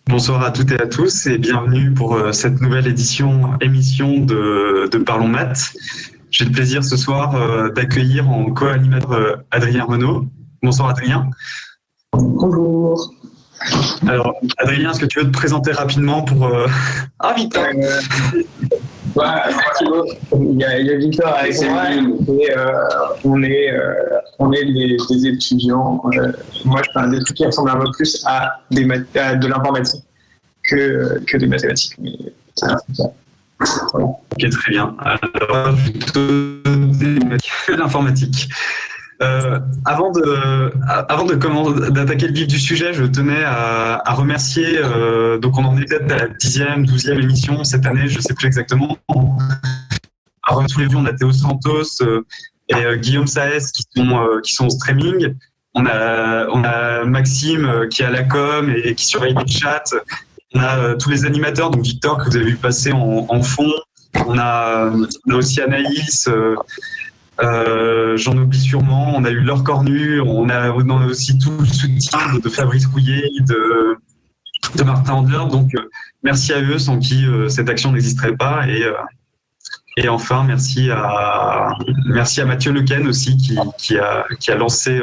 Bonsoir à toutes et à tous et bienvenue pour cette nouvelle émission de Parlons Maths. J'ai le plaisir ce soir d'accueillir en co-animateur Adrien Renaud. Bonsoir Adrien. Bonjour. Alors Adrien, est-ce que tu veux te présenter rapidement pour... Ah vite il y a Victor avec moi et on est des étudiants. Moi, je fais des trucs qui ressemblent un peu plus à de l'informatique que des mathématiques. Mais ça va, c'est ça. Voilà. Ok, très bien. Alors, plutôt de l'informatique. Avant d'attaquer le vif du sujet, je tenais à remercier, donc on en est peut-être à la 10e, 12e émission cette année, je ne sais plus exactement. À remercier tous les vieux, on a Théo Santos et Guillaume Saez qui sont au streaming. On a Maxime qui est à la com et qui surveille les chats. On a tous les animateurs, donc Victor que vous avez vu passer en fond. On a aussi Anaïs. J'en oublie sûrement, on a eu Laure Cornu, on a aussi tout le soutien de Fabrice Rouillet, de Martin Handler, donc merci à eux sans qui cette action n'existerait pas et enfin merci à Mathieu Lequen aussi qui a lancé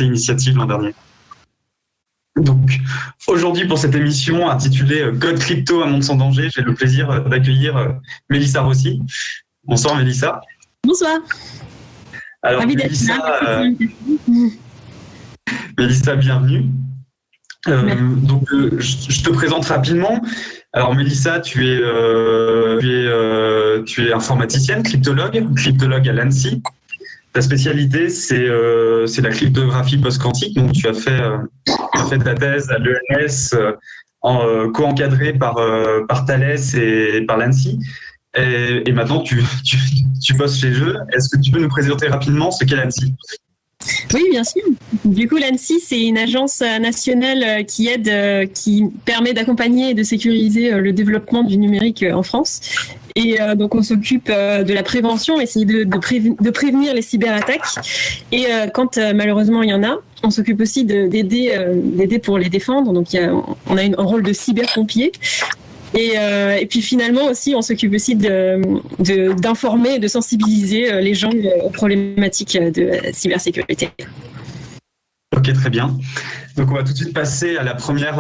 l'initiative l'an dernier. Donc aujourd'hui pour cette émission intitulée Code crypto, un monde sans danger, j'ai le plaisir d'accueillir Mélissa Rossi. Bonsoir Mélissa. Bonsoir. Alors, Mélissa, bienvenue. Donc, je te présente rapidement. Alors, Mélissa, tu es informaticienne, cryptologue à l'ANSSI. Ta spécialité, c'est la cryptographie post-quantique. Donc, tu as fait ta thèse à l'ENS, co-encadrée par Thales et par l'ANSSI. Et maintenant, tu bosses chez eux. Est-ce que tu peux nous présenter rapidement ce qu'est l'ANSSI ? Oui, bien sûr. Du coup, l'ANSSI, c'est une agence nationale qui permet d'accompagner et de sécuriser le développement du numérique en France. Et donc, on s'occupe de la prévention, essayer de prévenir les cyberattaques. Et quand malheureusement il y en a, on s'occupe aussi d'aider pour les défendre. Donc, on a un rôle de cyberpompier. Et puis finalement aussi, on s'occupe aussi d'informer et de sensibiliser les gens aux problématiques de cybersécurité. Ok, très bien. Donc on va tout de suite passer à la première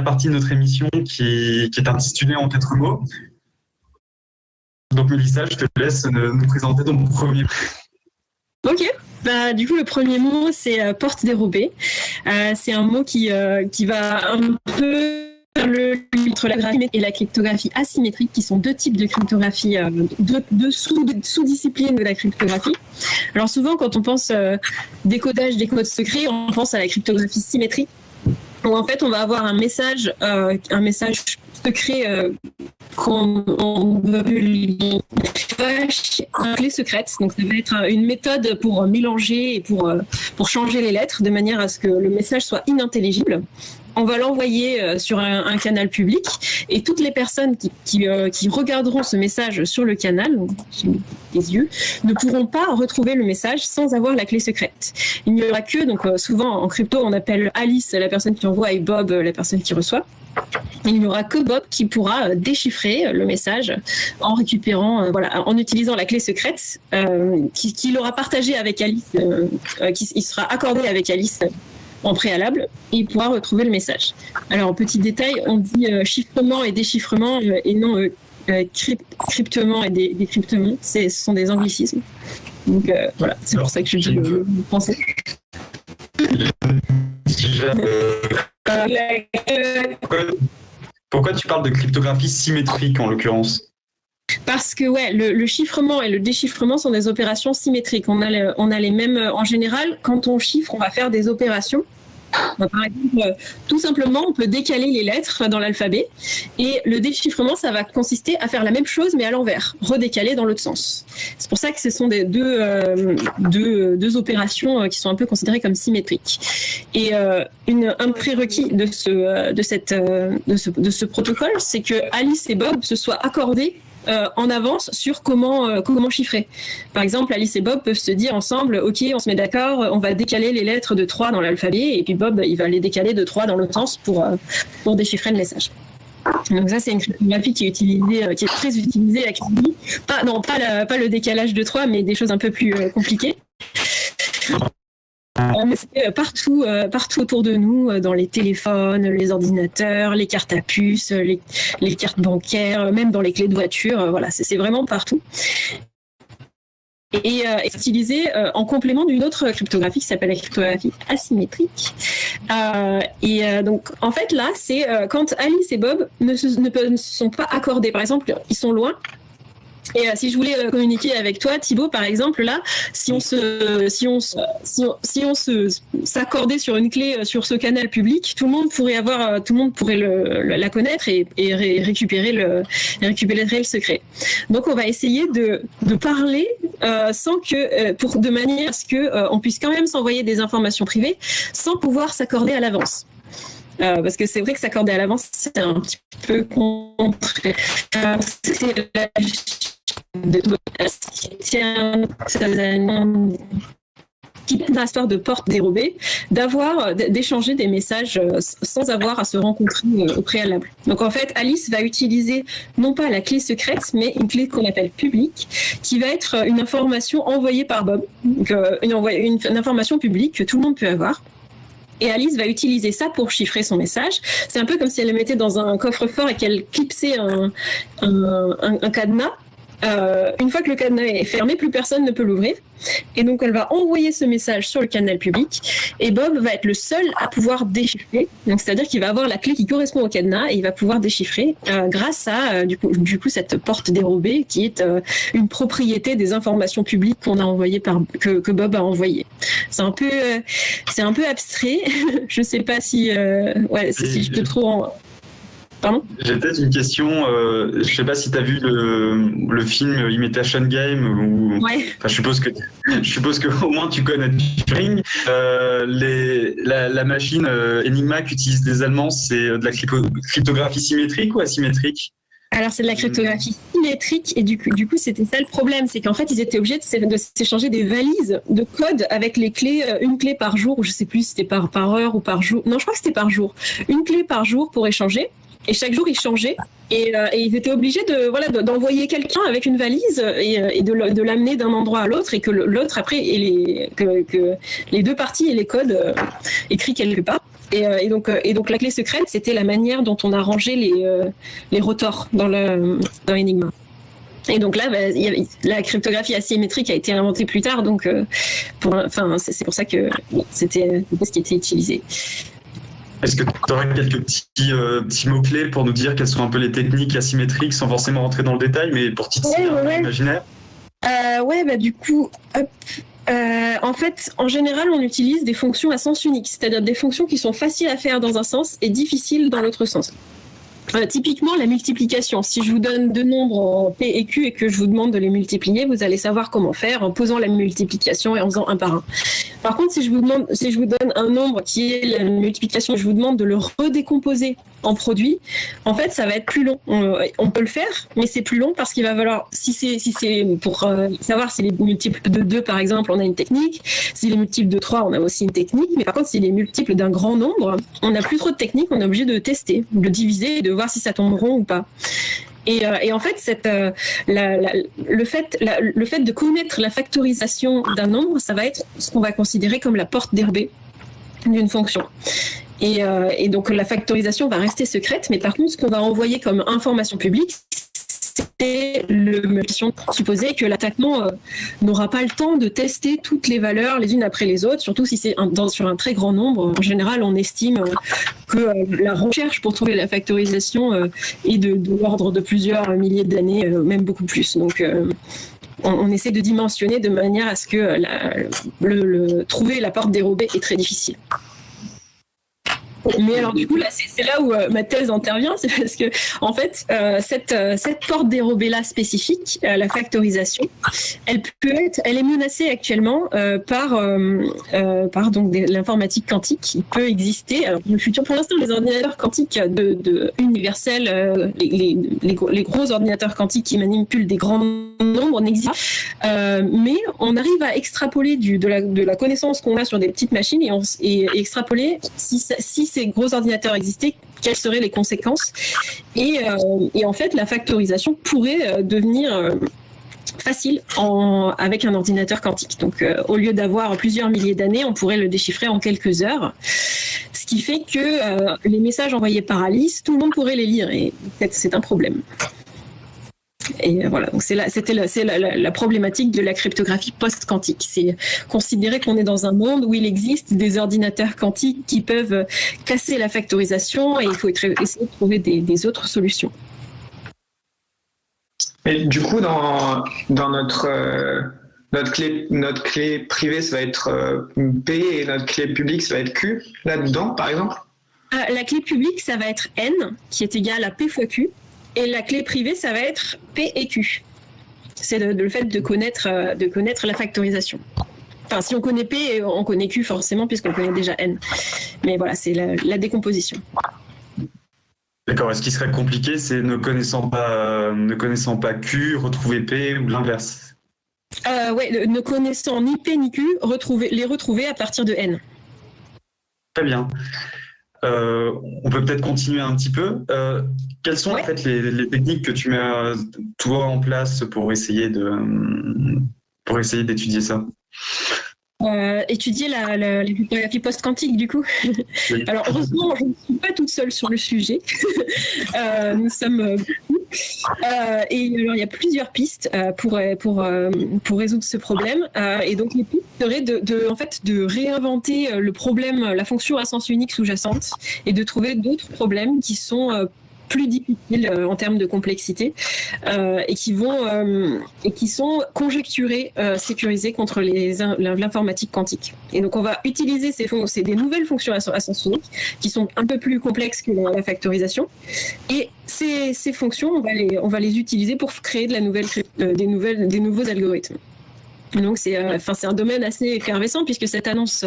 partie de notre émission qui est intitulée en 4 mots. Donc Mélissa, je te laisse nous présenter ton premier. Ok. Du coup, le premier mot, c'est porte dérobée. C'est un mot qui va un peu entre la cryptographie et la cryptographie asymétrique, qui sont deux types de cryptographie, deux sous-disciplines de la cryptographie. Alors souvent, quand on pense décodage des codes secrets, on pense à la cryptographie symétrique, où en fait on va avoir un message secret qu'on veut une clé secrète. Donc ça va être une méthode pour mélanger et pour changer les lettres de manière à ce que le message soit inintelligible. On va l'envoyer sur un canal public et toutes les personnes qui regarderont ce message sur le canal, donc les yeux, ne pourront pas retrouver le message sans avoir la clé secrète. Il n'y aura que, donc souvent en crypto on appelle Alice la personne qui envoie et Bob la personne qui reçoit. Il n'y aura que Bob qui pourra déchiffrer le message en récupérant, en utilisant la clé secrète qu'il aura partagée avec Alice, il sera accordé avec Alice en préalable, et il pourra retrouver le message. Alors, en petit détail, on dit chiffrement et déchiffrement et non cryptement et décryptement. Ce sont des anglicismes. Donc, voilà, c'est pour ça que je dis le français. Pourquoi tu parles de cryptographie symétrique en l'occurrence ? Parce que le chiffrement et le déchiffrement sont des opérations symétriques. On a les mêmes en général. Quand on chiffre, on va faire des opérations. Par exemple, tout simplement, on peut décaler les lettres dans l'alphabet. Et le déchiffrement, ça va consister à faire la même chose, mais à l'envers, redécaler dans l'autre sens. C'est pour ça que ce sont des deux opérations qui sont un peu considérées comme symétriques. Et un prérequis de ce protocole, c'est que Alice et Bob se soient accordés en avance sur comment chiffrer. Par exemple, Alice et Bob peuvent se dire ensemble, ok, on se met d'accord, on va décaler les lettres de 3 dans l'alphabet, et puis Bob, il va les décaler de 3 dans l'autre sens pour déchiffrer le message. Donc ça, c'est une cryptographie qui est très utilisée à Crédit. Pas le décalage de 3, mais des choses un peu plus compliquées. Mais c'est partout autour de nous, dans les téléphones, les ordinateurs, les cartes à puce, les cartes bancaires, même dans les clés de voiture. Voilà, c'est vraiment partout. Et est utilisé en complément d'une autre cryptographie qui s'appelle la cryptographie asymétrique. Donc, en fait, là, c'est quand Alice et Bob ne se sont pas accordés. Par exemple, ils sont loin. Et si je voulais communiquer avec toi, Thibaut, par exemple, là, si on s'accordait sur une clé sur ce canal public, tout le monde pourrait la connaître et récupérer le secret. Donc, on va essayer de parler sans que, de manière à ce que on puisse quand même s'envoyer des informations privées sans pouvoir s'accorder à l'avance. Parce que c'est vrai que s'accorder à l'avance, c'est un petit peu contre. Qui est une histoire de porte dérobée, d'échanger des messages sans avoir à se rencontrer au préalable. Donc en fait, Alice va utiliser non pas la clé secrète, mais une clé qu'on appelle publique, qui va être une information envoyée par Bob, donc une information publique que tout le monde peut avoir. Et Alice va utiliser ça pour chiffrer son message. C'est un peu comme si elle le mettait dans un coffre-fort et qu'elle clipsait un cadenas. Une fois que le cadenas est fermé, plus personne ne peut l'ouvrir. Et donc, elle va envoyer ce message sur le canal public. Et Bob va être le seul à pouvoir déchiffrer. Donc, c'est-à-dire qu'il va avoir la clé qui correspond au cadenas et il va pouvoir déchiffrer grâce à, du coup, cette porte dérobée qui est une propriété des informations publiques qu'on a envoyées que Bob a envoyées. C'est un peu abstrait. Je sais pas si je peux trop Pardon ? J'ai peut-être une question. Je sais pas si tu as vu le film Imitation Game ou. Ouais. Enfin, je suppose que au moins tu connais Turing. La machine Enigma qu'utilisent les Allemands, c'est de la cryptographie symétrique ou asymétrique ? Alors, c'est de la cryptographie symétrique et du coup, c'était ça le problème, c'est qu'en fait, ils étaient obligés de s'échanger des valises de code avec les clés, une clé par jour, ou je sais plus si c'était par heure ou par jour. Non, je crois que c'était par jour. Une clé par jour pour échanger. Et chaque jour, ils changeaient. Et ils étaient obligés d'envoyer quelqu'un avec une valise et de l'amener d'un endroit à l'autre et que l'autre, après, que les deux parties aient les codes écrits quelque part. Et donc la clé secrète, c'était la manière dont on a rangé les rotors dans Enigma. Et donc là, la cryptographie asymétrique a été inventée plus tard. Donc, c'est pour ça que c'était ce qui était utilisé. Est-ce que tu aurais quelques petits mots-clés pour nous dire quelles sont un peu les techniques asymétriques sans forcément rentrer dans le détail, mais pour titiller l'imaginaire ? Du coup, en fait, en général, on utilise des fonctions à sens unique, c'est-à-dire des fonctions qui sont faciles à faire dans un sens et difficiles dans l'autre sens. Typiquement, la multiplication. Si je vous donne deux nombres en P et Q et que je vous demande de les multiplier, vous allez savoir comment faire en posant la multiplication et en faisant un par un. Par contre, si je vous donne un nombre qui est la multiplication, je vous demande de le redécomposer en produit, en fait, ça va être plus long. On peut le faire, mais c'est plus long parce qu'il va falloir, si c'est pour savoir si les multiples de 2, par exemple, on a une technique. Si les multiples de 3, on a aussi une technique. Mais par contre, si les multiples d'un grand nombre, on n'a plus trop de technique, on est obligé de tester, de diviser et de voir si ça tombe rond ou pas. Et en fait, le fait de connaître la factorisation d'un nombre, ça va être ce qu'on va considérer comme la porte dérobée d'une fonction. Et donc la factorisation va rester secrète, mais par contre, ce qu'on va envoyer comme information publique, c'est supposer que l'attaquant n'aura pas le temps de tester toutes les valeurs les unes après les autres, surtout si c'est sur un très grand nombre. En général, on estime que la recherche pour trouver la factorisation est de l'ordre de plusieurs milliers d'années, même beaucoup plus. Donc, on essaie de dimensionner de manière à ce que trouver la porte dérobée est très difficile. Mais alors du coup là c'est là où ma thèse intervient, c'est parce que en fait cette porte dérobée là spécifique, la factorisation, elle est menacée actuellement par donc l'informatique quantique qui peut exister. Alors dans le futur, pour l'instant les ordinateurs quantiques de universels, les gros ordinateurs quantiques qui manipulent des grands nombres n'existent pas, mais on arrive à extrapoler de la connaissance qu'on a sur des petites machines et extrapoler si ces gros ordinateurs existaient, quelles seraient les conséquences. Et en fait, la factorisation pourrait devenir facile avec un ordinateur quantique. Donc, au lieu d'avoir plusieurs milliers d'années, on pourrait le déchiffrer en quelques heures. Ce qui fait que les messages envoyés par Alice, tout le monde pourrait les lire. Et c'est un problème. Et voilà, donc c'était la problématique de la cryptographie post-quantique. C'est considérer qu'on est dans un monde où il existe des ordinateurs quantiques qui peuvent casser la factorisation et il faut essayer de trouver des autres solutions. Et du coup, dans notre clé privée, ça va être P et notre clé publique, ça va être Q, là-dedans, par exemple? La clé publique, ça va être N, qui est égal à P fois Q. Et la clé privée, ça va être P et Q. C'est le fait de connaître la factorisation. Enfin, si on connaît P, on connaît Q forcément, puisqu'on connaît déjà N. Mais voilà, c'est la décomposition. D'accord. Et ce qui serait compliqué, c'est ne connaissant pas Q, retrouver P ou l'inverse. Ouais, ne connaissant ni P ni Q, les retrouver à partir de N. Très bien. On peut peut-être continuer un petit peu. Quelles sont en fait les techniques que tu mets toi en place pour essayer d'étudier ça? Étudier la cryptographie post-quantique, du coup. Oui. Alors, heureusement, je ne suis pas toute seule sur le sujet. Nous sommes beaucoup. Et alors, il y a plusieurs pistes pour résoudre ce problème. Et donc, les pistes seraient de réinventer le problème, la fonction à sens unique sous-jacente, et de trouver d'autres problèmes qui sont plus difficiles en termes de complexité et qui sont conjecturés, sécurisés contre l'informatique quantique. Et donc on va utiliser c'est des nouvelles fonctions à sens unique qui sont un peu plus complexes que la factorisation. Et ces fonctions, on va les utiliser pour créer des nouveaux algorithmes. Donc c'est un domaine assez effervescent puisque cette annonce,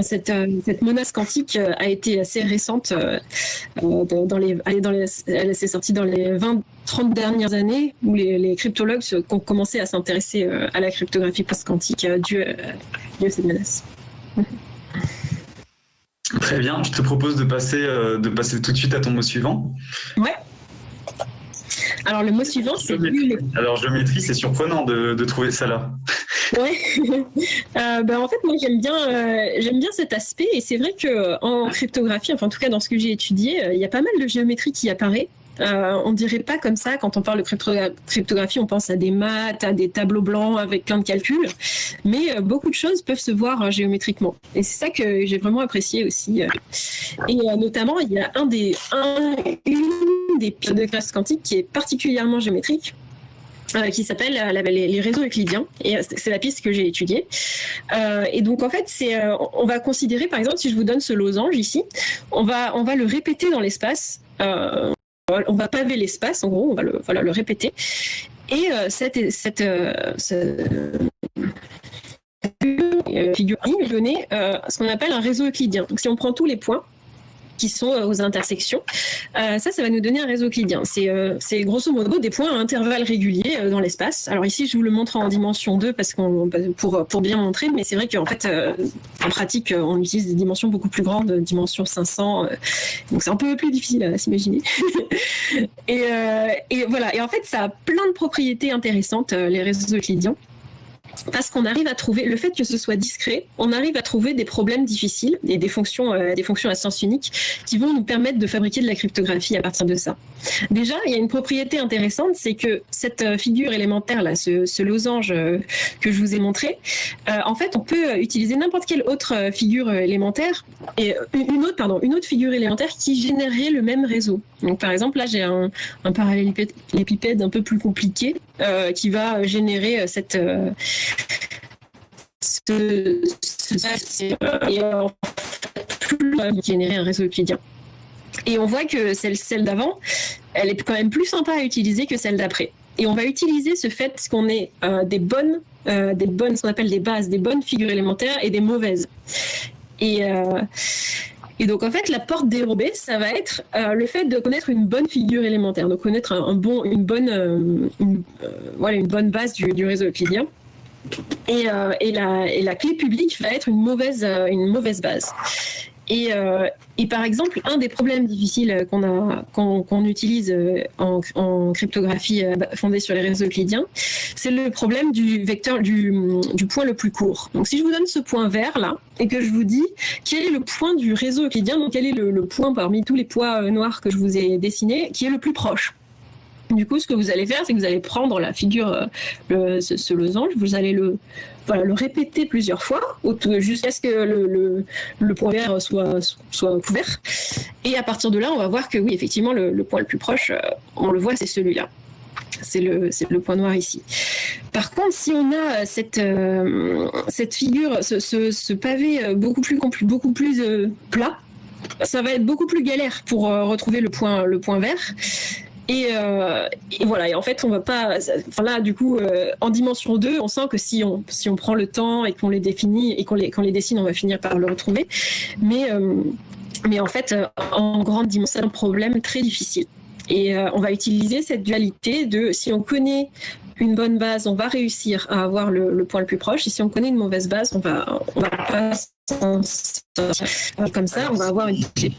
cette menace quantique a été assez récente. Elle s'est sortie dans les 20-30 dernières années où les cryptologues ont commencé à s'intéresser à la cryptographie post-quantique due à cette menace. Très bien, je te propose de passer tout de suite à ton mot suivant. Ouais. Alors le mot suivant, c'est géométrie. Alors géométrie, c'est surprenant de trouver ça là. Ouais. En fait, moi j'aime bien cet aspect et c'est vrai que en cryptographie, enfin en tout cas dans ce que j'ai étudié, il y a pas mal de géométrie qui apparaît. On dirait pas comme ça quand on parle de cryptographie, on pense à des maths, à des tableaux blancs avec plein de calculs, mais beaucoup de choses peuvent se voir géométriquement. Et c'est ça que j'ai vraiment apprécié aussi. Et notamment, il y a une des pistes de classe quantique qui est particulièrement géométrique. Qui s'appelle les réseaux euclidiens, et c'est la piste que j'ai étudiée. Et donc en fait, on va considérer, par exemple, si je vous donne ce losange ici, on va le répéter dans l'espace. On va paver l'espace, en gros, on va le répéter. Et cette figurine donnait ce qu'on appelle un réseau euclidien. Donc si on prend tous les points qui sont aux intersections, ça va nous donner un réseau euclidien. C'est grosso modo des points à intervalles réguliers dans l'espace. Alors ici, je vous le montre en dimension 2 pour bien montrer, mais c'est vrai qu'en fait, en pratique, on utilise des dimensions beaucoup plus grandes, dimension 500, donc c'est un peu plus difficile à s'imaginer. Et voilà. Et en fait, ça a plein de propriétés intéressantes, les réseaux euclidiens. Parce qu'on arrive à trouver, le fait que ce soit discret, on arrive à trouver des problèmes difficiles et des fonctions à sens unique qui vont nous permettre de fabriquer de la cryptographie à partir de ça. Déjà, il y a une propriété intéressante, c'est que cette figure élémentaire là, ce losange que je vous ai montré, en fait, on peut utiliser n'importe quelle autre figure élémentaire et une autre figure élémentaire qui générerait le même réseau. Donc, par exemple, là, j'ai un parallélépipède un peu plus compliqué qui va générer cette et en fait, plus qui générer un réseau euclidien. Et on voit que celle d'avant, elle est quand même plus sympa à utiliser que celle d'après. Et on va utiliser ce fait qu'on ait des bonnes, ce qu'on appelle des bases, des bonnes figures élémentaires et des mauvaises. Et donc en fait, la porte dérobée, ça va être le fait de connaître une bonne figure élémentaire, de connaître une bonne base du réseau euclidien. Et la clé publique va être une mauvaise base. Et par exemple, un des problèmes difficiles qu'on utilise en cryptographie fondée sur les réseaux euclidiens, c'est le problème du vecteur du point le plus court. Donc si je vous donne ce point vert là et que je vous dis quel est le point du réseau euclidien, donc quel est le point parmi tous les points noirs que je vous ai dessinés qui est le plus proche. Du coup, ce que vous allez faire, c'est que vous allez prendre la figure, ce losange, vous allez le répéter plusieurs fois jusqu'à ce que le point vert soit couvert. Et à partir de là, on va voir que oui, effectivement, le point le plus proche, on le voit, c'est celui-là. C'est le point noir ici. Par contre, si on a cette figure, ce pavé beaucoup plus plat, ça va être beaucoup plus galère pour retrouver le point vert. Et voilà, et en fait on va pas, enfin là du coup en dimension 2 on sent que si on prend le temps et qu'on les définit et qu'on les dessine, on va finir par le retrouver, mais en fait en grande dimension c'est un problème très difficile. Et on va utiliser cette dualité de si on connaît une bonne base, on va réussir à avoir le point le plus proche, et si on connaît une mauvaise base, on va pas s'en sortir. Comme ça on va avoir une clé.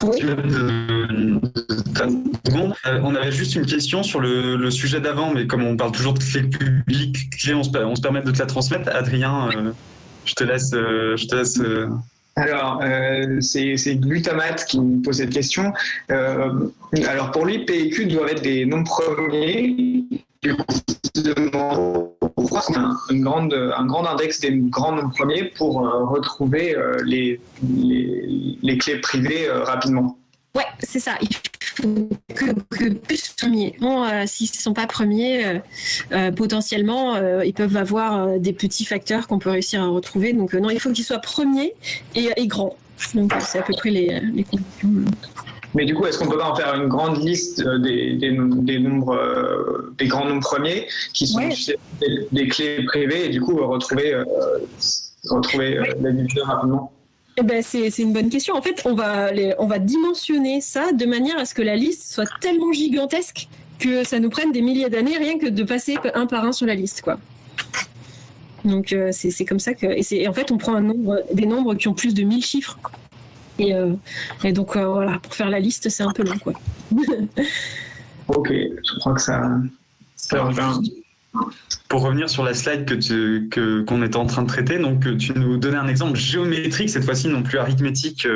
Oui. On avait juste une question sur le sujet d'avant, mais comme on parle toujours de clé publique, on se permet de te la transmettre. Adrien, je te laisse. Alors, c'est Glutamate qui me pose cette question. Alors, pour lui, P et Q doivent être des nombres premiers. Pourquoi un grand index des grands nombres premiers pour retrouver les clés privées rapidement? Ouais, c'est ça. Il faut que plus premiers. Bon, s'ils ne sont pas premiers, potentiellement, ils peuvent avoir des petits facteurs qu'on peut réussir à retrouver. Donc non, il faut qu'ils soient premiers et grands. Donc c'est à peu près les conditions. Mais du coup, est-ce qu'on peut pas en faire une grande liste des nombres, des grands nombres premiers qui sont des clés privées et du coup retrouver la division rapidement? Eh ben, c'est une bonne question. En fait, on va dimensionner ça de manière à ce que la liste soit tellement gigantesque que ça nous prenne des milliers d'années rien que de passer un par un sur la liste, quoi. Donc c'est comme ça que et en fait on prend des nombres qui ont plus de 1000 chiffres. Et donc voilà, pour faire la liste, c'est un peu long, quoi. Ok, je crois que ça rejoint. Pour revenir sur la slide qu'on était en train de traiter, donc tu nous donnais un exemple géométrique, cette fois-ci non plus arithmétique,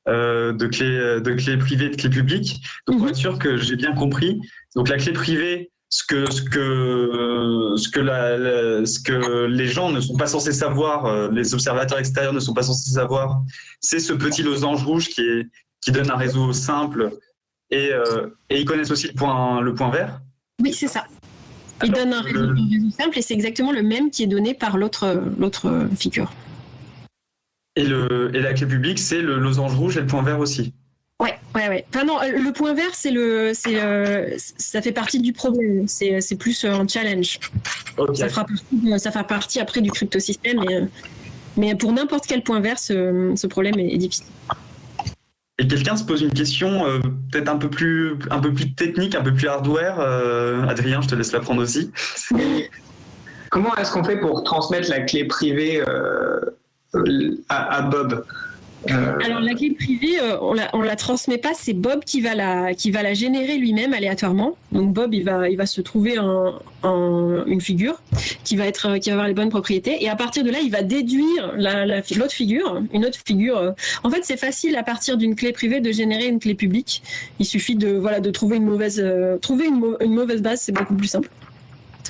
de clés privées, de clés publiques. Donc pour être sûr que j'ai bien compris, donc la clé privée, ce que les gens ne sont pas censés savoir, les observateurs extérieurs ne sont pas censés savoir, c'est ce petit losange rouge qui donne un réseau simple, et ils connaissent aussi le point vert. Oui, c'est ça. Il donne un réseau simple et c'est exactement le même qui est donné par l'autre figure. Et la clé publique, c'est le losange rouge et le point vert aussi. Ouais. Enfin non, le point vert, ça fait partie du problème. C'est plus un challenge. Okay. Ça fera partie après du cryptosystème, mais pour n'importe quel point vert, ce problème est difficile. Et quelqu'un se pose une question peut-être un peu plus technique, un peu plus hardware. Adrien, je te laisse la prendre aussi. Comment est-ce qu'on fait pour transmettre la clé privée à Bob? Alors la clé privée, on la transmet pas, c'est Bob qui va la générer lui-même aléatoirement. Donc Bob il va se trouver une figure qui va avoir les bonnes propriétés, et à partir de là il va déduire l'autre figure, une autre figure. En fait c'est facile à partir d'une clé privée de générer une clé publique. Il suffit de trouver une mauvaise base, c'est beaucoup plus simple.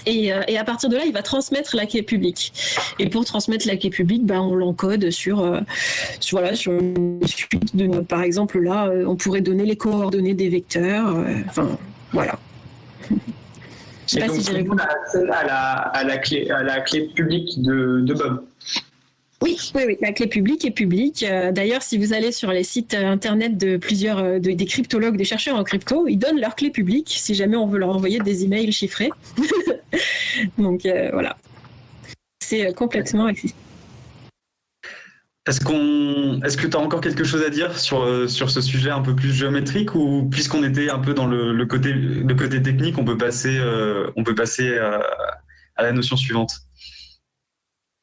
Et à partir de là, il va transmettre la clé publique. Et pour transmettre la clé publique, on l'encode sur une suite par exemple, là, on pourrait donner les coordonnées des vecteurs. Voilà. Je sais pas si j'ai répondu. À la clé publique de Bob. Oui, la clé publique est publique. D'ailleurs, si vous allez sur les sites internet de plusieurs des cryptologues, des chercheurs en crypto, ils donnent leur clé publique si jamais on veut leur envoyer des emails chiffrés. Donc voilà, c'est complètement accessible. Est-ce que tu as encore quelque chose à dire sur ce sujet un peu plus géométrique, ou puisqu'on était un peu dans le côté technique, on peut passer à la notion suivante?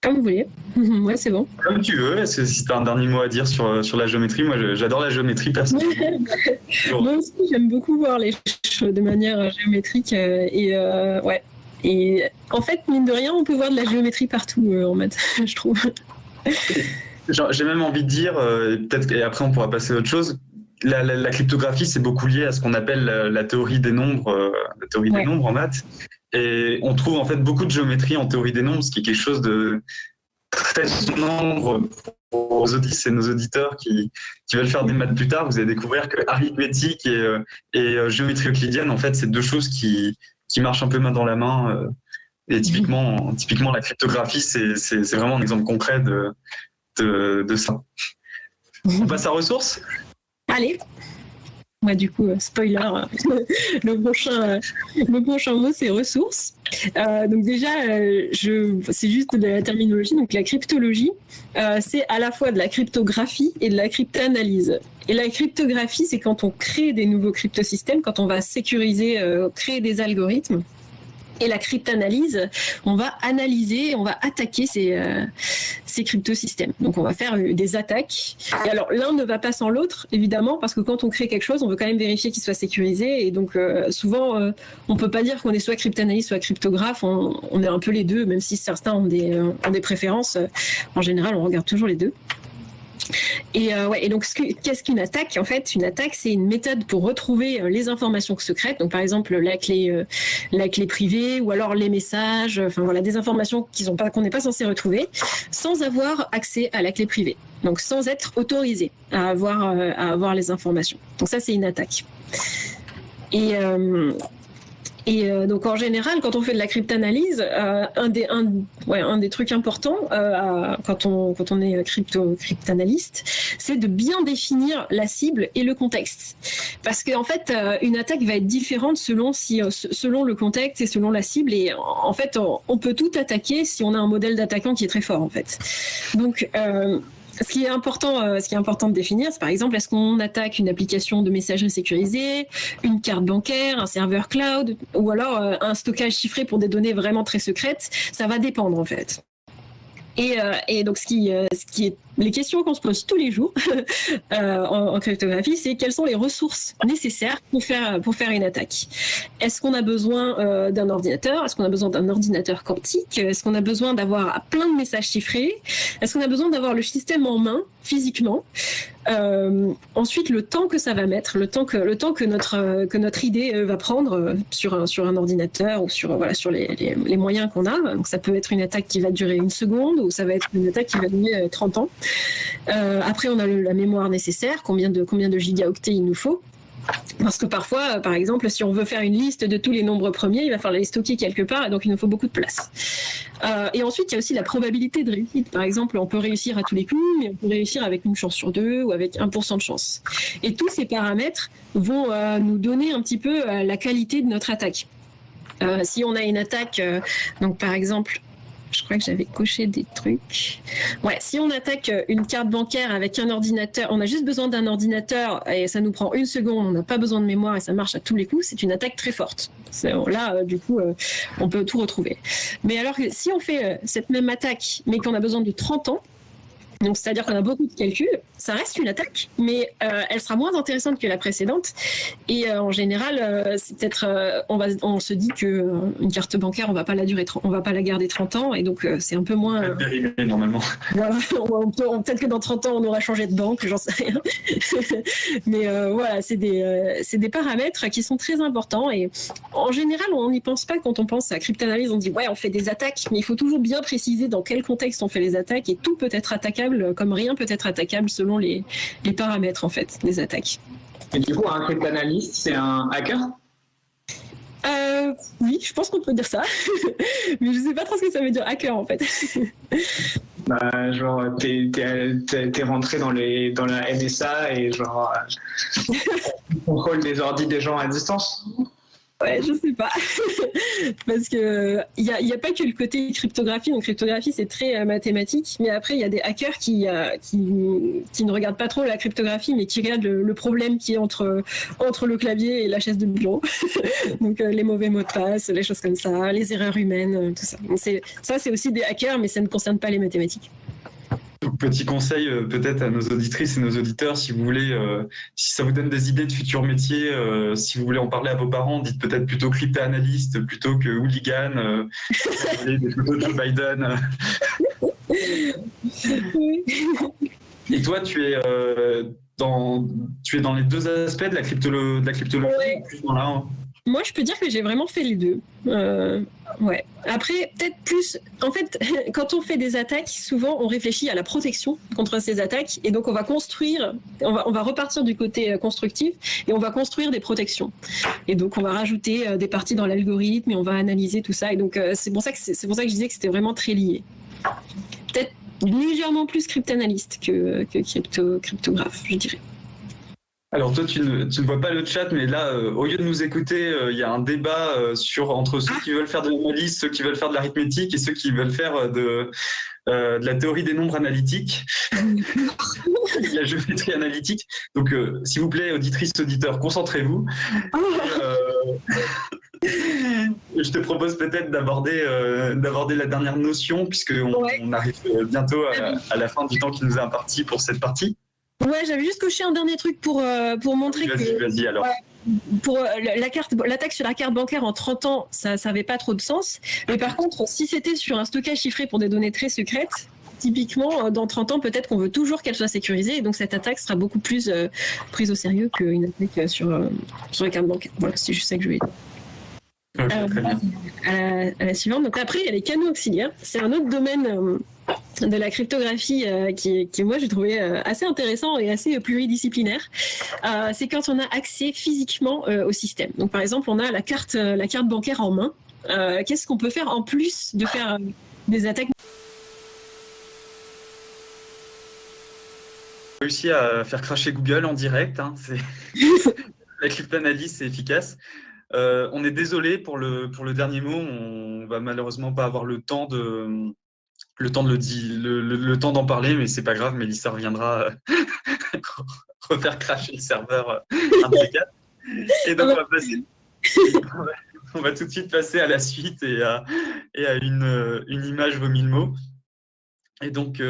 Comme vous voulez. Ouais, c'est bon. Comme tu veux. Si tu as un dernier mot à dire sur la géométrie, moi j'adore la géométrie personnellement. Moi aussi, j'aime beaucoup voir les choses de manière géométrique. Et en fait, mine de rien, on peut voir de la géométrie partout en maths, je trouve. J'ai même envie de dire, peut-être, et après on pourra passer à autre chose, la cryptographie, c'est beaucoup lié à ce qu'on appelle la théorie des nombres, des nombres en maths. Et on trouve en fait beaucoup de géométrie en théorie des nombres, ce qui est quelque chose de très sombre pour nos auditeurs qui veulent faire des maths plus tard. Vous allez découvrir que arithmétique et géométrie euclidienne, en fait, c'est deux choses qui marchent un peu main dans la main. Et typiquement, la cryptographie, c'est vraiment un exemple concret de ça. On passe à ressources ? Allez. Ouais, du coup, spoiler, le prochain mot, c'est ressources. Donc déjà, c'est juste de la terminologie. Donc la cryptologie, c'est à la fois de la cryptographie et de la cryptanalyse. Et la cryptographie, c'est quand on crée des nouveaux cryptosystèmes, quand on va sécuriser, créer des algorithmes. Et la cryptanalyse, on va analyser, on va attaquer ces cryptosystèmes. Donc on va faire des attaques. Et alors l'un ne va pas sans l'autre, évidemment, parce que quand on crée quelque chose, on veut quand même vérifier qu'il soit sécurisé. Et donc souvent, on peut pas dire qu'on est soit cryptanalyste, soit cryptographe. On est un peu les deux, même si certains ont des préférences. En général, on regarde toujours les deux. Et donc, qu'est-ce qu'une attaque ? En fait, une attaque, c'est une méthode pour retrouver les informations secrètes. Donc, par exemple, la clé privée, ou alors les messages. Enfin voilà, des informations qu'on n'est pas censé retrouver, sans avoir accès à la clé privée. Donc, sans être autorisé à avoir les informations. Donc ça, c'est une attaque. Et donc en général, quand on fait de la cryptanalyse, un des trucs importants quand on est cryptanalyste, c'est de bien définir la cible et le contexte. Parce qu'en fait, une attaque va être différente selon le contexte et selon la cible. Et en fait, on peut tout attaquer si on a un modèle d'attaquant qui est très fort, en fait. Donc ce qui est important de définir, c'est par exemple, est-ce qu'on attaque une application de messagerie sécurisée, une carte bancaire, un serveur cloud, ou alors un stockage chiffré pour des données vraiment très secrètes. Ça va dépendre en fait. Et donc ce qui est les questions qu'on se pose tous les jours en cryptographie, c'est quelles sont les ressources nécessaires pour faire une attaque. Est-ce qu'on a besoin d'un ordinateur ? Est-ce qu'on a besoin d'un ordinateur quantique ? Est-ce qu'on a besoin d'avoir plein de messages chiffrés ? Est-ce qu'on a besoin d'avoir le système en main physiquement ? Ensuite, le temps que ça va mettre, le temps que notre idée va prendre sur un ordinateur ou sur les moyens qu'on a. Donc ça peut être une attaque qui va durer 1 seconde, ou ça va être une attaque qui va durer 30 ans. Après, on a la mémoire nécessaire, combien de gigaoctets il nous faut. Parce que parfois, par exemple, si on veut faire une liste de tous les nombres premiers, il va falloir les stocker quelque part, et donc il nous faut beaucoup de place. Et ensuite, il y a aussi la probabilité de réussite. Par exemple, on peut réussir à tous les coups, mais on peut réussir avec 1 chance sur 2 ou avec 1% de chance. Et tous ces paramètres vont nous donner un petit peu la qualité de notre attaque. Si on a une attaque, donc par exemple, je crois que j'avais coché des trucs. Ouais, si on attaque une carte bancaire avec un ordinateur, on a juste besoin d'un ordinateur et ça nous prend 1 seconde, on n'a pas besoin de mémoire et ça marche à tous les coups, c'est une attaque très forte. Là, du coup, on peut tout retrouver. Mais alors que si on fait cette même attaque, mais qu'on a besoin de 30 ans, donc c'est-à-dire qu'on a beaucoup de calculs, ça reste une attaque, mais elle sera moins intéressante que la précédente. Et en général, c'est peut-être, on se dit que une carte bancaire, on va pas la garder 30 ans, et donc c'est un peu moins. Périmé normalement. Voilà, peut-être que dans 30 ans, on aura changé de banque, j'en sais rien. Mais voilà, c'est des paramètres qui sont très importants. Et en général, on n'y pense pas quand on pense à cryptanalyse. On dit ouais, on fait des attaques, mais il faut toujours bien préciser dans quel contexte on fait les attaques, et tout peut être attaquable, comme rien peut être attaquable selon les paramètres en fait des attaques. Et du coup, un cryptanalyste, c'est un hacker ? Oui, je pense qu'on peut dire ça, mais je sais pas trop ce que ça veut dire hacker en fait. Genre, t'es rentré dans la NSA et genre, contrôle des ordis des gens à distance. Ouais, je sais pas. Parce que il y a pas que le côté cryptographie. Donc cryptographie, c'est très mathématique. Mais après, il y a des hackers qui ne regardent pas trop la cryptographie, mais qui regardent le problème qui est entre le clavier et la chaise de bureau. Donc les mauvais mots de passe, les choses comme ça, les erreurs humaines, tout ça. Donc, c'est aussi des hackers, mais ça ne concerne pas les mathématiques. Petit conseil peut-être à nos auditrices et nos auditeurs, si vous voulez, si ça vous donne des idées de futurs métiers, si vous voulez en parler à vos parents, dites peut-être plutôt crypto-analyste plutôt que hooligan, si vous voulez des photos de Joe Biden. Et toi, tu es dans les deux aspects de la cryptologie, ouais. ou plus dans l'un? Moi, je peux dire que j'ai vraiment fait les deux. Ouais. Après, peut-être plus. En fait, quand on fait des attaques, souvent, on réfléchit à la protection contre ces attaques, et donc on va construire. On va repartir du côté constructif et on va construire des protections. Et donc, on va rajouter des parties dans l'algorithme et on va analyser tout ça. Et donc, c'est pour ça que je disais que c'était vraiment très lié. Peut-être légèrement plus cryptanalyste que cryptographe, je dirais. Alors toi, tu ne vois pas le chat, mais là, au lieu de nous écouter, il y a un débat entre ceux qui veulent faire de l'analyse, ceux qui veulent faire de l'arithmétique et ceux qui veulent faire de la théorie des nombres analytiques, de la géométrie analytique. Donc, s'il vous plaît, auditrices, auditeurs, concentrez-vous. Je te propose peut-être d'aborder la dernière notion, puisqu'on arrive bientôt à la fin du temps qui nous est imparti pour cette partie. Ouais, j'avais juste coché un dernier truc pour montrer Vas-y, alors. Pour l'attaque sur la carte bancaire en 30 ans, ça n'avait pas trop de sens. Mais par contre, si c'était sur un stockage chiffré pour des données très secrètes, typiquement, dans 30 ans, peut-être qu'on veut toujours qu'elle soit sécurisée. Et donc, cette attaque sera beaucoup plus prise au sérieux qu'une attaque sur les cartes bancaires. Voilà, c'est juste ça que je voulais dire. Okay, très bien. À la suivante. Donc après, il y a les canaux auxiliaires. C'est un autre domaine de la cryptographie qui moi, j'ai trouvé assez intéressant et assez pluridisciplinaire. C'est quand on a accès physiquement au système. Donc par exemple, on a la carte bancaire en main. Qu'est-ce qu'on peut faire en plus de faire des attaques? Réussi à faire crasher Google en direct. Hein, la cryptanalyse, c'est efficace. On est désolé pour le dernier mot. On va malheureusement pas avoir le temps d'en parler, mais c'est pas grave. Mélissa reviendra refaire crasher le serveur impeccable. Et donc on va tout de suite passer à la suite et à une image vaut 1000 mots. Et donc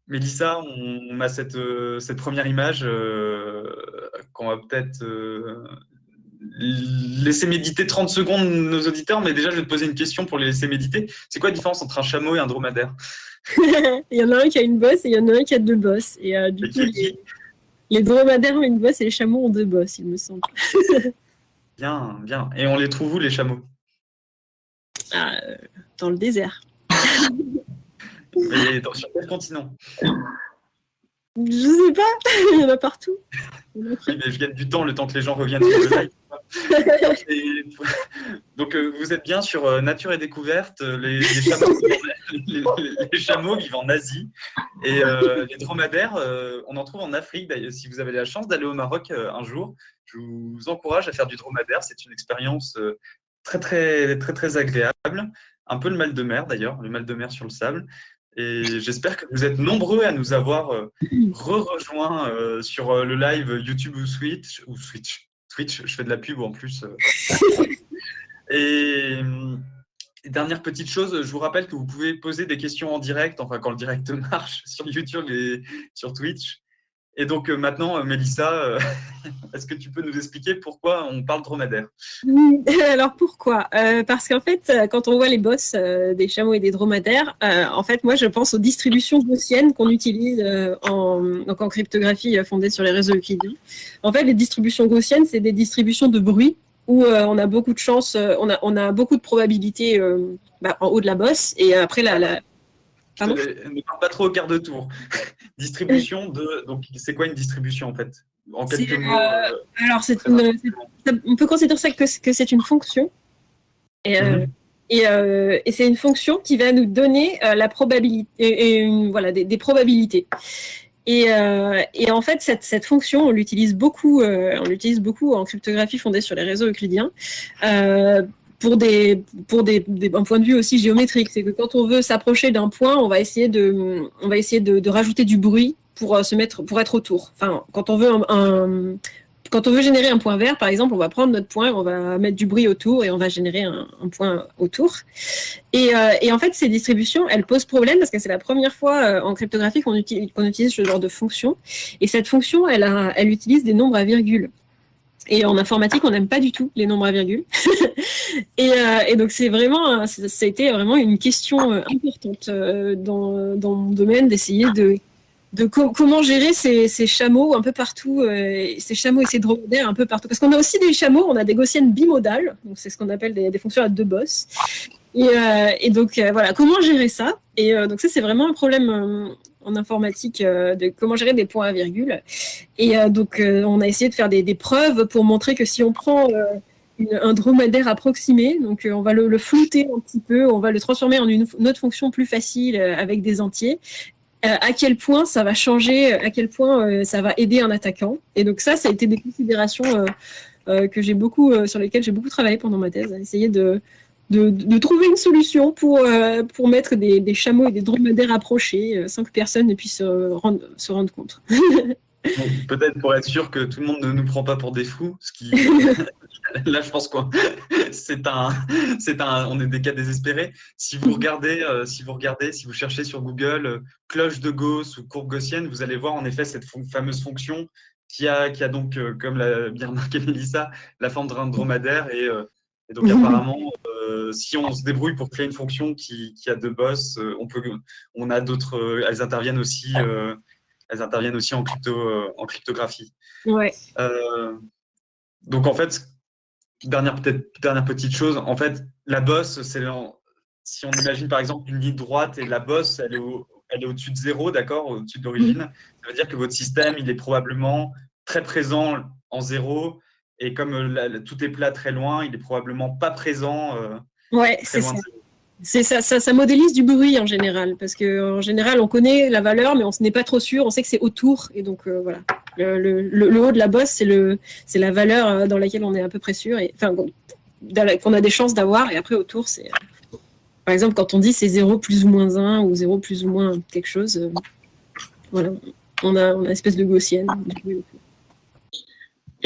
Mélissa, on a cette première image qu'on va peut-être laisser méditer 30 secondes nos auditeurs, mais déjà je vais te poser une question pour les laisser méditer. C'est quoi la différence entre un chameau et un dromadaire? Il y en a un qui a une bosse et il y en a un qui a deux bosses. Et du coup, les dromadaires ont une bosse et les chameaux ont deux bosses, il me semble. Bien, bien. Et on les trouve où, les chameaux? Dans le désert. Mais sur quel continent? Je sais pas, il y en a partout. Oui, mais je gagne du temps, le temps que les gens reviennent sur le live. Donc, vous êtes bien sur Nature et Découverte. Les chameaux vivent en Asie. Et les dromadaires, on en trouve en Afrique. Si vous avez la chance d'aller au Maroc un jour, je vous encourage à faire du dromadaire. C'est une expérience très, très, très, très agréable. Un peu le mal de mer, d'ailleurs, le mal de mer sur le sable. Et j'espère que vous êtes nombreux à nous avoir rejoints sur le live YouTube ou Twitch, je fais de la pub en plus. Et dernière petite chose, je vous rappelle que vous pouvez poser des questions en direct, enfin quand le direct marche, sur YouTube et sur Twitch. Et donc maintenant, Mélissa, est-ce que tu peux nous expliquer pourquoi on parle dromadaire? Alors pourquoi? Parce qu'en fait, quand on voit les bosses des chameaux et des dromadaires, en fait, moi je pense aux distributions gaussiennes qu'on utilise en cryptographie fondée sur les réseaux euclidiens. En fait, les distributions gaussiennes, c'est des distributions de bruit où on a beaucoup de chance, on a beaucoup de probabilités en haut de la bosse et après Pardon? Ne parle pas trop au quart de tour. Distribution de. Donc, c'est quoi une distribution en fait? En quelques mots. Alors, on peut considérer ça que c'est une fonction. Et Et c'est une fonction qui va nous donner la probabilité, voilà, des probabilités. Et en fait, cette fonction, on l'utilise beaucoup en cryptographie fondée sur les réseaux euclidiens. Pour un point de vue aussi géométrique, c'est que quand on veut s'approcher d'un point, on va essayer de rajouter du bruit pour être autour. Enfin, quand on veut générer un point vert, par exemple, on va prendre notre point, on va mettre du bruit autour et on va générer un point autour. Et en fait, ces distributions, elles posent problème parce que c'est la première fois en cryptographie qu'on utilise ce genre de fonction. Et cette fonction, elle utilise des nombres à virgule. Et en informatique, on n'aime pas du tout les nombres à virgule. et donc, ça a été vraiment une question importante dans mon domaine d'essayer de comment gérer ces chameaux un peu partout, ces chameaux et ces dromadaires un peu partout. Parce qu'on a aussi des chameaux, on a des gaussiennes bimodales, donc c'est ce qu'on appelle des fonctions à deux bosses. Et donc, voilà, comment gérer ça? Et donc ça, c'est vraiment un problème en informatique de comment gérer des points à virgule. Et donc, on a essayé de faire des preuves pour montrer que si on prend un dromadaire approximé, donc on va le flouter un petit peu, on va le transformer en une autre fonction plus facile avec des entiers, à quel point ça va changer, à quel point ça va aider un attaquant. Et donc ça a été des considérations sur lesquelles j'ai beaucoup travaillé pendant ma thèse, à essayer de trouver une solution pour mettre des chameaux et des dromadaires approchés sans que personne ne puisse se rendre compte. Peut-être pour être sûr que tout le monde ne nous prend pas pour des fous, ce qui là je pense qu'on on est des cas désespérés. Si vous cherchez sur Google cloche de Gauss ou courbe gaussienne, vous allez voir en effet cette fameuse fonction qui a donc, comme l'a bien remarqué Mélissa, la forme d'un dromadaire et donc apparemment si on se débrouille pour créer une fonction qui a deux bosses, on a d'autres, elles interviennent aussi en cryptographie. Ouais. Donc en fait, dernière petite chose, en fait, la bosse, si on imagine par exemple une ligne droite et la bosse, elle est au-dessus de 0, d'accord, au-dessus de l'origine, ça veut dire que votre système, il est probablement très présent en 0, et comme tout est plat très loin, il est probablement pas présent très loin de 0. C'est ça. Ça modélise du bruit en général, parce qu'en général, on connaît la valeur, mais on n'est pas trop sûr, on sait que c'est autour, et donc voilà. Le haut de la bosse, c'est la valeur dans laquelle on est à peu près sûr, qu'on a des chances d'avoir, et après autour, c'est... Par exemple, quand on dit c'est 0 plus ou moins 1, ou 0 plus ou moins quelque chose, voilà, on a une espèce de gaussienne.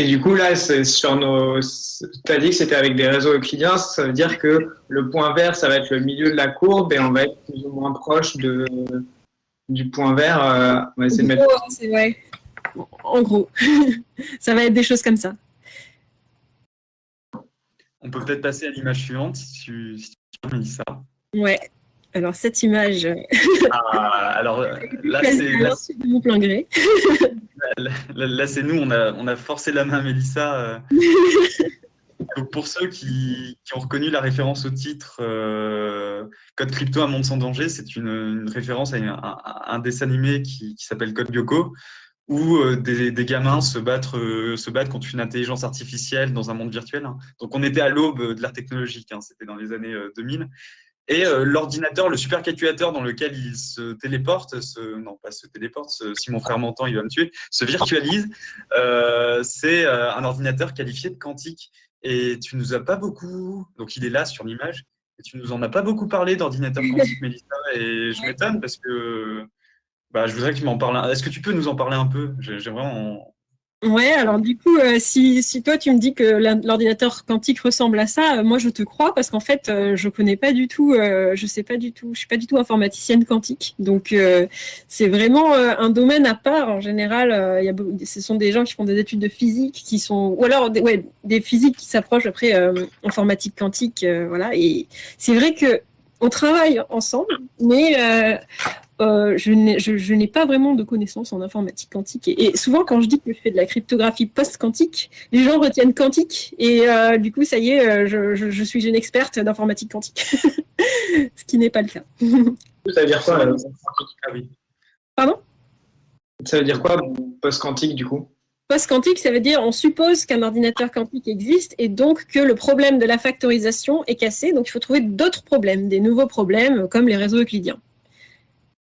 Et du coup, là, tu as dit que c'était avec des réseaux euclidiens, ça veut dire que le point vert, ça va être le milieu de la courbe et on va être plus ou moins proche du point vert. On va essayer de mettre... C'est vrai. En gros, ça va être des choses comme ça. On peut peut-être passer à l'image suivante, si tu veux, Mélissa. Ouais. Alors, cette image... alors là, c'est de mon plein gré. Là, c'est nous, on a forcé la main à Mélissa. Donc pour ceux qui ont reconnu la référence au titre Code Crypto, un monde sans danger, c'est une référence à un dessin animé qui s'appelle Code Lyoko, où des gamins se battent contre une intelligence artificielle dans un monde virtuel. Donc on était à l'aube de l'ère technologique, c'était dans les années 2000. Et l'ordinateur, le supercalculateur dans lequel il se téléporte, si mon frère m'entend, il va me tuer, se virtualise, c'est un ordinateur qualifié de quantique. Et tu nous as pas beaucoup, donc il est là sur l'image, et tu nous en as pas beaucoup parlé d'ordinateur quantique, Mélissa, et je m'étonne parce que je voudrais que tu m'en parles. Est-ce que tu peux nous en parler un peu? J'ai vraiment... Ouais, alors du coup, si toi tu me dis que l'ordinateur quantique ressemble à ça, moi je te crois parce qu'en fait, je connais pas du tout, je suis pas du tout informaticienne quantique, donc c'est vraiment un domaine à part. En général, ce sont des gens qui font des études de physique, ou alors des physiques qui s'approchent après informatique quantique, voilà. Et c'est vrai que on travaille ensemble, mais je n'ai pas vraiment de connaissances en informatique quantique. Et souvent, quand je dis que je fais de la cryptographie post-quantique, les gens retiennent quantique. Et du coup, ça y est, je suis une experte d'informatique quantique. Ce qui n'est pas le cas. Ça veut dire quoi Pardon? Ça veut dire quoi post-quantique, du coup? Post-quantique, ça veut dire on suppose qu'un ordinateur quantique existe et donc que le problème de la factorisation est cassé. Donc, il faut trouver d'autres problèmes, des nouveaux problèmes comme les réseaux euclidiens.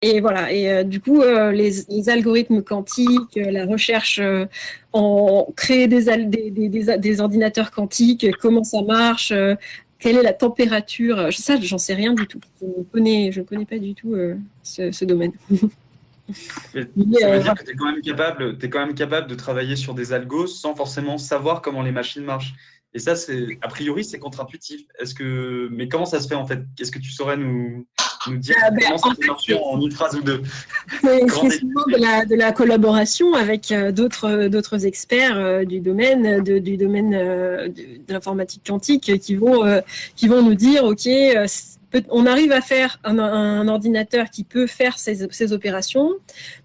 Et voilà. Et du coup, les algorithmes quantiques, la recherche en créer des ordinateurs quantiques, comment ça marche, quelle est la température, ça, j'en sais rien du tout. Je ne connais pas du tout ce domaine. Ça veut dire que tu es quand même capable de travailler sur des algos sans forcément savoir comment les machines marchent. Et ça, a priori, c'est contre-intuitif. Mais comment ça se fait en fait? Est-ce que tu saurais nous dire comment ça peut marcher en une phrase ou deux? C'est souvent de la collaboration avec d'autres experts du domaine de l'informatique quantique qui vont nous dire ok, on arrive à faire un ordinateur qui peut faire ces opérations.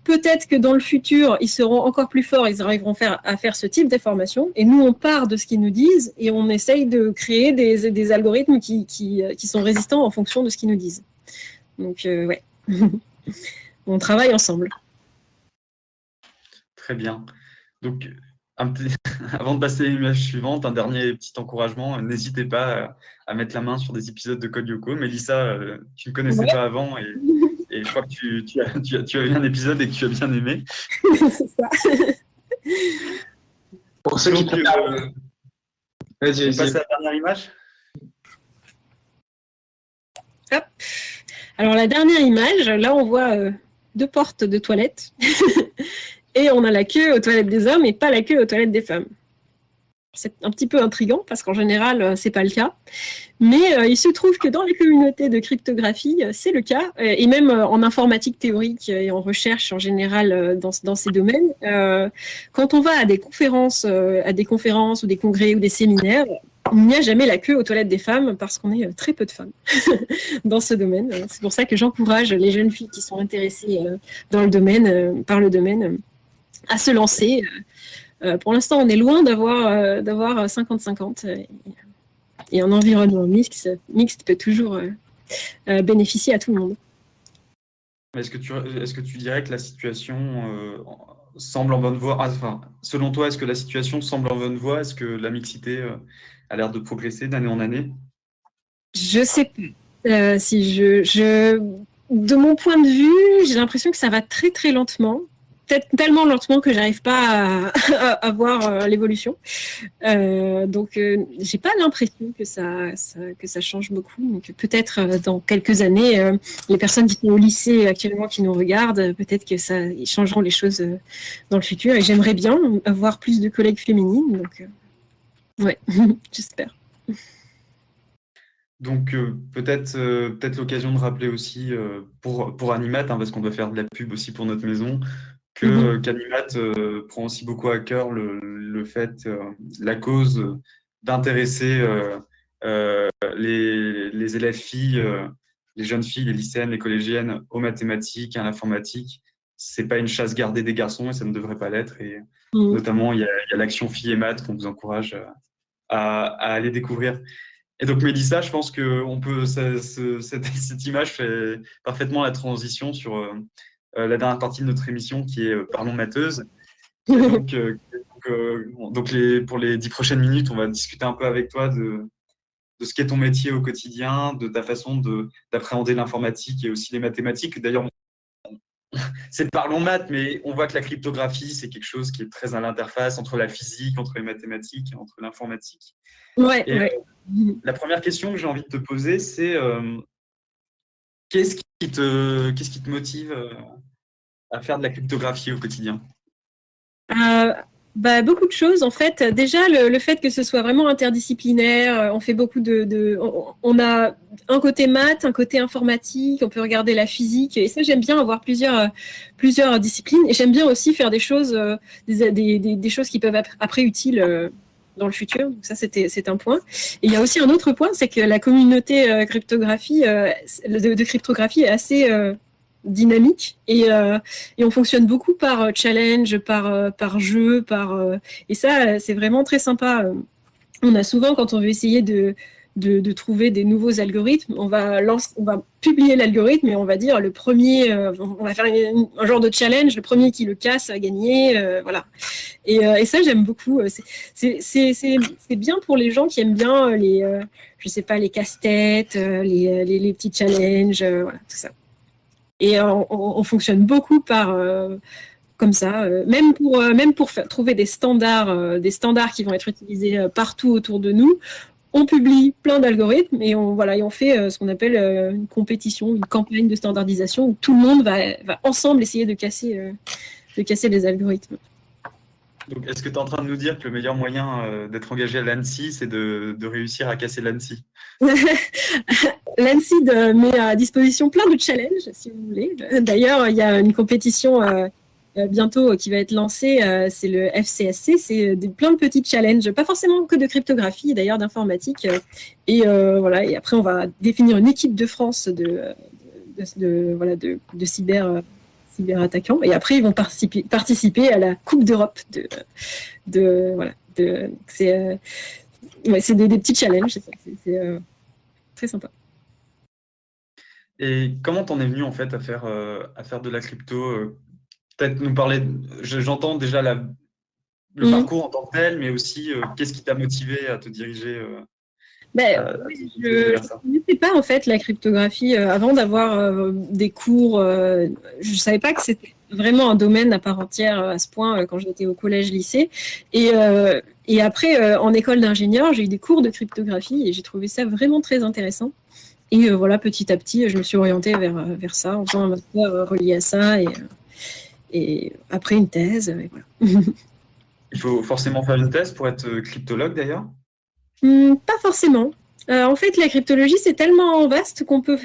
Peut-être que dans le futur, ils seront encore plus forts, ils arriveront à faire ce type d'informations. Et nous, on part de ce qu'ils nous disent et on essaye de créer des algorithmes qui sont résistants en fonction de ce qu'ils nous disent. Donc, ouais, on travaille ensemble. Très bien. Donc, avant de passer à l'image suivante, un dernier petit encouragement. N'hésitez pas à mettre la main sur des épisodes de Code Yoko. Mélissa, tu ne connaissais pas avant et je crois que tu as vu un épisode et que tu as bien aimé. C'est ça. Pour ceux qui vas-y. On passe à la dernière image. Hop. Alors, la dernière image, là, on voit 2 portes de toilettes. Et on a la queue aux toilettes des hommes et pas la queue aux toilettes des femmes. C'est un petit peu intriguant parce qu'en général, c'est pas le cas. Mais il se trouve que dans les communautés de cryptographie, c'est le cas. Et même en informatique théorique et en recherche en général dans ces domaines, quand on va à des conférences ou des congrès ou des séminaires, il n'y a jamais la queue aux toilettes des femmes parce qu'on est très peu de femmes dans ce domaine. C'est pour ça que j'encourage les jeunes filles qui sont intéressées par le domaine, à se lancer. Pour l'instant, on est loin d'avoir 50-50. Et un environnement mixte peut toujours bénéficier à tout le monde. Est-ce que tu dirais que la situation semble en bonne voie? Enfin, selon toi, est-ce que la situation semble en bonne voie? Est-ce que la mixité a l'air de progresser d'année en année? Je sais pas. De mon point de vue, j'ai l'impression que ça va très très lentement. Peut-être tellement lentement que j'arrive pas à voir l'évolution. Donc, j'ai pas l'impression que ça change beaucoup. Donc, peut-être dans quelques années, les personnes qui sont au lycée actuellement qui nous regardent, peut-être que ils changeront les choses dans le futur. Et j'aimerais bien avoir plus de collègues féminines. Donc, ouais, j'espère. Donc, peut-être l'occasion de rappeler aussi pour Animat, parce qu'on doit faire de la pub aussi pour notre maison, qu'Animat prend aussi beaucoup à cœur le fait, la cause d'intéresser les élèves filles, les jeunes filles, les lycéennes, les collégiennes aux mathématiques, à l'informatique. C'est pas une chasse gardée des garçons et ça ne devrait pas l'être. Et notamment, il y a l'action Filles et Maths qu'on vous encourage à aller découvrir. Et donc, Mélissa, je pense que cette image fait parfaitement la transition sur la dernière partie de notre émission qui est Parlons Matheuse. Donc, pour les 10 prochaines minutes, on va discuter un peu avec toi de ce qu'est ton métier au quotidien, de ta façon d'appréhender l'informatique et aussi les mathématiques. D'ailleurs, c'est Parlons Maths, mais on voit que la cryptographie, c'est quelque chose qui est très à l'interface entre la physique, entre les mathématiques, entre l'informatique. Ouais, La première question que j'ai envie de te poser, c'est qu'est-ce qui te motive à faire de la cryptographie au quotidien? Beaucoup de choses en fait. Déjà le fait que ce soit vraiment interdisciplinaire, on fait beaucoup on a un côté maths, un côté informatique, on peut regarder la physique et ça j'aime bien avoir plusieurs disciplines et j'aime bien aussi faire des choses des choses qui peuvent être après utiles dans le futur. Donc ça c'est un point. Et il y a aussi un autre point, c'est que la communauté de cryptographie est assez dynamique et on fonctionne beaucoup par challenge, par jeu, et ça c'est vraiment très sympa. On a souvent quand on veut essayer de de trouver des nouveaux algorithmes. On va publier l'algorithme et on va dire le premier, on va faire un genre de challenge, le premier qui le casse va gagner, voilà. Et ça, j'aime beaucoup. C'est bien pour les gens qui aiment bien je sais pas, les casse-têtes, les petits challenges, voilà, tout ça. Et on fonctionne beaucoup comme ça, même pour trouver des standards qui vont être utilisés partout autour de nous. On publie plein d'algorithmes et on fait ce qu'on appelle une compétition, une campagne de standardisation où tout le monde va ensemble essayer de casser les algorithmes. Donc, est-ce que tu es en train de nous dire que le meilleur moyen d'être engagé à l'ANSSI, c'est de réussir à casser l'ANSSI? L'ANSSI met à disposition plein de challenges, si vous voulez. D'ailleurs, il y a une compétition bientôt qui va être lancée, c'est le FCSC, c'est plein de petits challenges, pas forcément que de cryptographie, d'ailleurs d'informatique. Et voilà. Et après, on va définir une équipe de France de cyberattaquants. Et après, ils vont participer à la Coupe d'Europe c'est des petits challenges, c'est très sympa. Et comment t'en es venu en fait à faire de la crypto? Peut-être nous parler. J'entends déjà le parcours en tant que tel, mais aussi qu'est-ce qui t'a motivé à te diriger je ne connaissais pas en fait la cryptographie avant d'avoir des cours. Je ne savais pas que c'était vraiment un domaine à part entière à ce point quand j'étais au collège-lycée. Et après, en école d'ingénieur, j'ai eu des cours de cryptographie et j'ai trouvé ça vraiment très intéressant. Et voilà, petit à petit, je me suis orientée vers ça, en faisant un master relié à ça et après une thèse. Et voilà. Il faut forcément faire une thèse pour être cryptologue d'ailleurs? Pas forcément. En fait, la cryptologie, c'est tellement vaste qu'on peut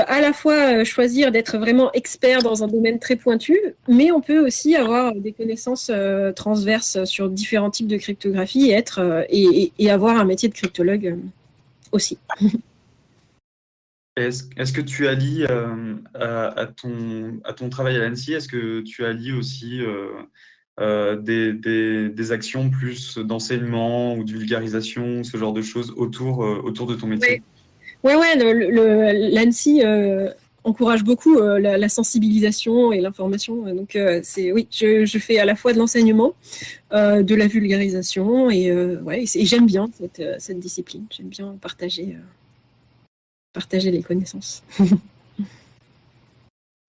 à la fois choisir d'être vraiment expert dans un domaine très pointu, mais on peut aussi avoir des connaissances transverses sur différents types de cryptographie et avoir un métier de cryptologue aussi. Est-ce que tu allies à ton travail à l'ANSSI, est-ce que tu allies aussi des actions plus d'enseignement ou de vulgarisation, ce genre de choses autour de ton métier? Ouais, l'ANSSI encourage beaucoup la sensibilisation et l'information. Donc, oui, je fais à la fois de l'enseignement, de la vulgarisation et j'aime bien cette discipline. J'aime bien partager les connaissances.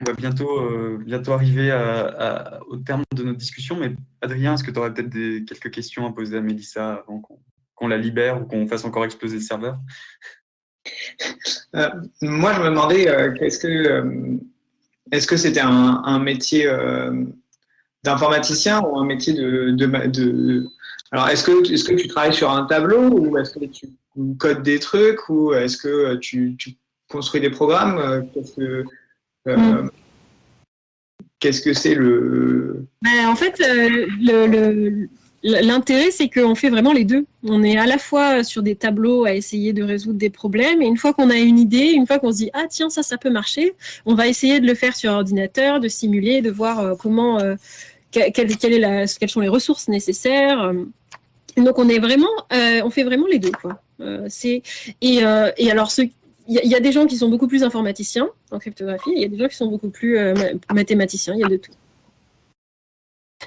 On va bientôt arriver au terme de notre discussion, mais Adrien, est-ce que tu aurais peut-être quelques questions à poser à Mélissa avant qu'on la libère ou qu'on fasse encore exploser le serveur? Moi, je me demandais, est-ce que c'était un métier d'informaticien ou un métier Alors, est-ce que tu travailles sur un tableau ou est-ce que tu codes des trucs ou est-ce que tu construis des programmes? Qu'est-ce que c'est le... En fait, l'intérêt, c'est qu'on fait vraiment les deux. On est à la fois sur des tableaux à essayer de résoudre des problèmes, et une fois qu'on a une idée, une fois qu'on se dit « Ah tiens, ça peut marcher », on va essayer de le faire sur ordinateur, de simuler, de voir comment, quelles sont les ressources nécessaires. Et donc, on fait vraiment les deux, quoi. Et alors, il y a des gens qui sont beaucoup plus informaticiens en cryptographie, et il y a des gens qui sont beaucoup plus mathématiciens, il y a de tout.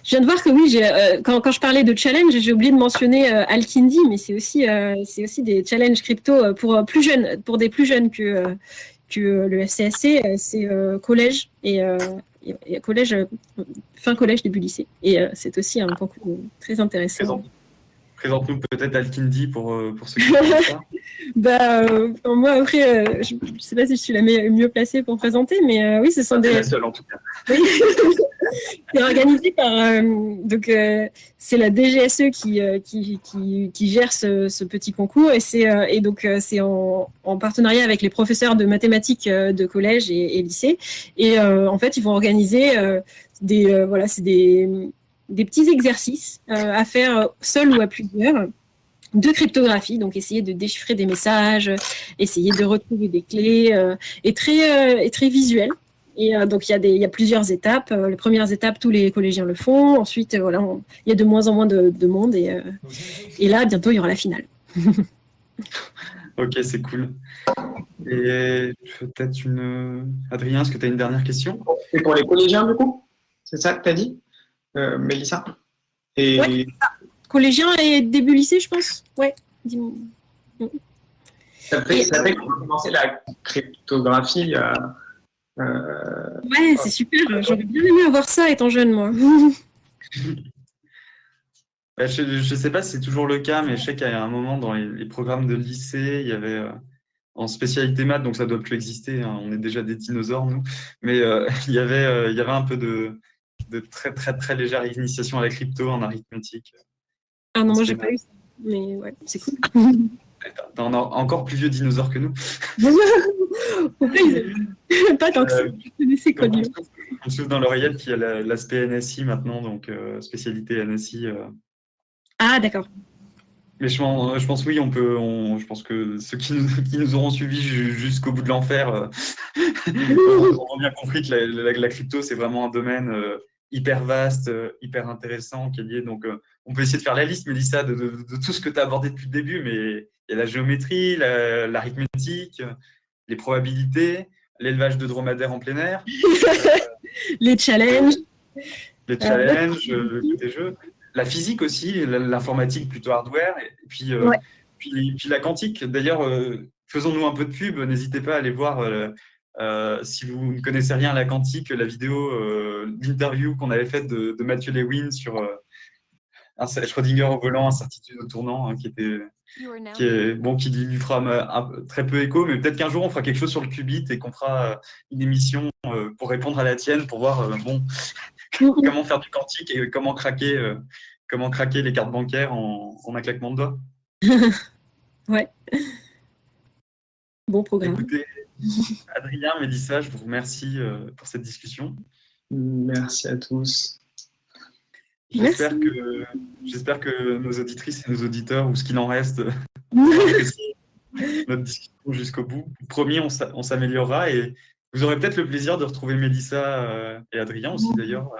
Je viens de voir que oui, quand je parlais de challenge, j'ai oublié de mentionner Alkindi, mais c'est aussi des challenges crypto pour des plus jeunes que le FCSC, c'est collège et collège, fin collège, début lycée. Et c'est aussi un concours très intéressant. Présente-nous peut-être Alkindi pour ceux qui ne connaissent pas. Moi, après, je ne sais pas si je suis la mieux placée pour présenter, mais oui, ce sont des... la seule, en tout cas. C'est organisé par... c'est la DGSE qui gère ce petit concours, et donc c'est en partenariat avec les professeurs de mathématiques de collège et lycée. Et en fait, ils vont organiser des petits exercices à faire seul ou à plusieurs de cryptographie, donc essayer de déchiffrer des messages, essayer de retrouver des clés, et très visuel. Et donc il y a plusieurs étapes. Les premières étapes, tous les collégiens le font. Ensuite, il y a de moins en moins de monde, et là bientôt il y aura la finale. Ok, c'est cool. Et peut-être Adrien, est-ce que tu as une dernière question? C'est pour les collégiens, du coup? C'est ça que tu as dit, Mélissa? Et Ouais. Collégien et début lycée, je pense. Ouais. Dis-moi. ça fait qu'on a commencé la cryptographie. Ouais, c'est super. J'aurais bien aimé avoir ça étant jeune, moi. Bah, je ne sais pas si c'est toujours le cas, mais je sais qu'il y a un moment dans les programmes de lycée, il y avait en spécialité maths, donc ça doit plus exister, hein, on est déjà des dinosaures, nous, mais il y avait un peu de très, très, très légère initiation à la crypto en arithmétique. Ah non, en moi, j'ai spé pas eu ça. Mais ouais, c'est cool. T'as un encore plus vieux dinosaure que nous. Pourquoi ils aiment pas tant que ça? Je connaissais quoi On dire. me souffle dans l'oreillette qu'il y a l'aspect NSI maintenant, donc spécialité NSI. Ah, d'accord. Mais je pense oui, je pense que ceux qui nous auront suivis jusqu'au bout de l'enfer auront bien compris que la crypto, c'est vraiment un domaine hyper vaste, hyper intéressant qui est lié. Donc, on peut essayer de faire la liste, Mélissa, de tout ce que tu as abordé depuis le début, mais il y a la géométrie, l'arithmétique, les probabilités, l'élevage de dromadaires en plein air, Les challenges. les challenges, le côté jeu, la physique aussi, l'informatique plutôt hardware, et puis, Ouais. puis la quantique. D'ailleurs, faisons-nous un peu de pub, n'hésitez pas à aller voir, si vous ne connaissez rien à la quantique, la vidéo d'interview qu'on avait faite de Mathieu Lewin sur Schrödinger au volant, incertitude au tournant, hein, qui lui fera très peu écho, mais peut-être qu'un jour on fera quelque chose sur le qubit et qu'on fera une émission pour répondre à la tienne, pour voir comment faire du quantique et comment craquer les cartes bancaires en un claquement de doigts. Ouais. Bon programme. Écoutez, Adrien, Mélissa, je vous remercie pour cette discussion. Merci à tous. J'espère que nos auditrices et nos auditeurs, ou ce qu'il en reste, auront apprécié notre discussion jusqu'au bout. Promis, on s'améliorera et vous aurez peut-être le plaisir de retrouver Mélissa et Adrien aussi d'ailleurs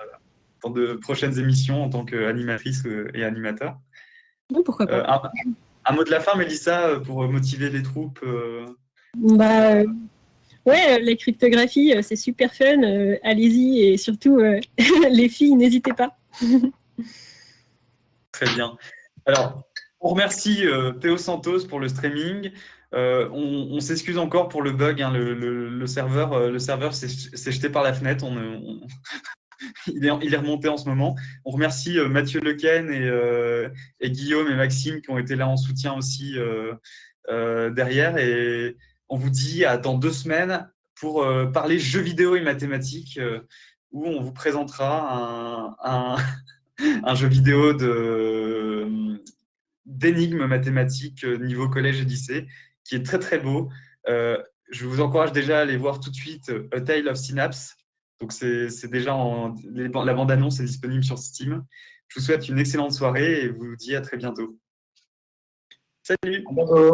dans de prochaines émissions en tant qu'animatrice et animateur. Bon, pourquoi pas. Un mot de la fin, Mélissa, pour motiver les troupes. Bah, ouais, la cryptographie, c'est super fun. Allez-y et surtout, les filles, n'hésitez pas. Très bien. Alors, on remercie Théo Santos pour le streaming. On s'excuse encore pour le bug, hein, le serveur s'est jeté par la fenêtre. Il est remonté en ce moment. On remercie Mathieu Lequen et Guillaume et Maxime qui ont été là en soutien aussi derrière. Et on vous dit à dans 2 semaines pour parler jeux vidéo et mathématiques où on vous présentera un jeu vidéo d'énigmes mathématiques niveau collège et lycée qui est très très beau. Je vous encourage déjà à aller voir tout de suite A Tale of Synapse. Donc c'est déjà la bande-annonce est disponible sur Steam. Je vous souhaite une excellente soirée et vous dis à très bientôt. Salut! À bientôt.